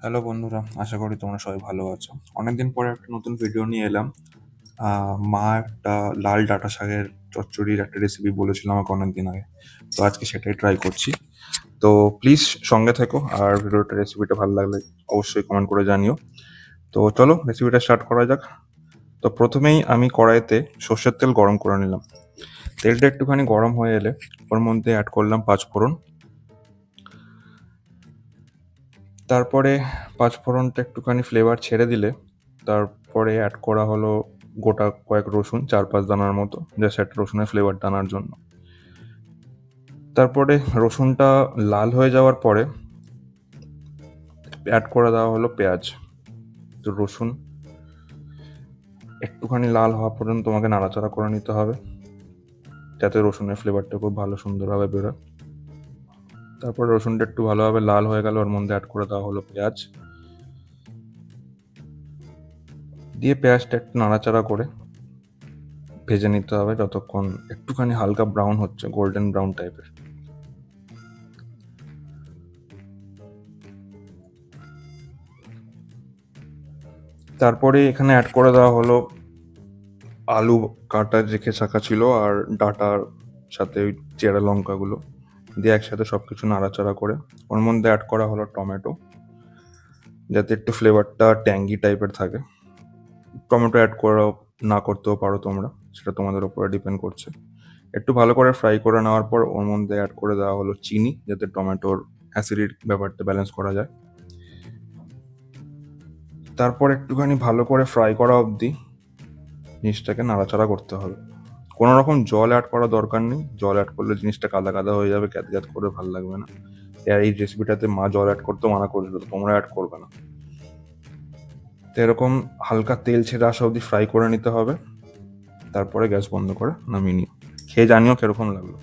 Hello বন্ধুরা, আশা করি তোমরা সবাই ভালো আছো। অনেকদিন পরে একটা নতুন ভিডিও নিয়ে এলাম। মা একটা লাল ডাঁটা শাকের চচ্চড়ির একটা রেসিপি বলেছিল আমাকে অনেকদিন আগে, তো আজকে সেটাই ট্রাই করছি। তো প্লিজ সঙ্গে থেকো, আর রেসিপিটা ভালো লাগলে অবশ্যই কমেন্ট করে জানিও। তো চলো রেসিপিটা স্টার্ট করা যাক। তো প্রথমেই আমি কড়াইতে সর্ষের তেল গরম করে নিলাম। তেলটা একটুখানি গরম হয়ে এলে ওর মধ্যে অ্যাড করলাম পাঁচফোড়ন। তারপরে পাঁচফোড়নটা একটুখানি ফ্লেভার ছেড়ে দিলে তারপরে অ্যাড করা হলো গোটা কয়েক রসুন, 4-5 দানার মতো, জাস্ট একটা রসুনের ফ্লেভার টানার জন্য। তারপরে রসুনটা লাল হয়ে যাওয়ার পরে অ্যাড করে দেওয়া হলো পেঁয়াজ। তো রসুন একটুখানি লাল হওয়া পর্যন্ত তোমাকে নাড়াচাড়া করে নিতে হবে, যাতে রসুনের ফ্লেভারটা খুব ভালো সুন্দরভাবে বেরোয়। তারপরে রসুনটা একটু ভালোভাবে লাল হয়ে গেল, ওর মধ্যে অ্যাড করে দেওয়া হলো পেঁয়াজ। দিয়ে পেঁয়াজটা একটু নাড়াচাড়া করে ভেজে নিতে হবে যতক্ষণ একটুখানি হালকা ব্রাউন হচ্ছে, গোল্ডেন ব্রাউন টাইপের। তারপরে এখানে অ্যাড করে দেওয়া হলো আলু কাটা রেখে রাখা ছিল, আর ডাঁটার সাথে ওই চেরা লঙ্কাগুলো দিয়ে একসাথে সব কিছু নাড়াচাড়া করে ওর মধ্যে অ্যাড করা হলো টমেটো, যাতে একটু ফ্লেভারটা ট্যাঙ্গি টাইপের থাকে। টমেটো অ্যাড করা না করতেও পারো তোমরা, সেটা তোমাদের উপরে ডিপেন্ড করছে। একটু ভালো করে ফ্রাই করে নেওয়ার পর ওর মধ্যে অ্যাড করে দেওয়া হলো চিনি, যাতে টমেটোর অ্যাসিডিক ব্যাপারটা ব্যালেন্স করা যায়। তারপর একটুখানি ভালো করে ফ্রাই করা অবধি জিনিসটাকে নাড়াচাড়া করতে হবে। কোনো রকম জল অ্যাড করার দরকার নেই, জল অ্যাড করলে জিনিসটা কাদা কাদা হয়ে যাবে, ক্যাত ক্যাত করে ভালো লাগবে না। আর এই রেসিপিটাতে মা জল অ্যাড করতে মানা করেছিল, তো তোমরা অ্যাড করবে না। তো এরকম হালকা তেল ছেড়ে আসা অবধি ফ্রাই করে নিতে হবে, তারপরে গ্যাস বন্ধ করে নামিয়ে নিও। খেয়ে জানিও কিরকম লাগলো।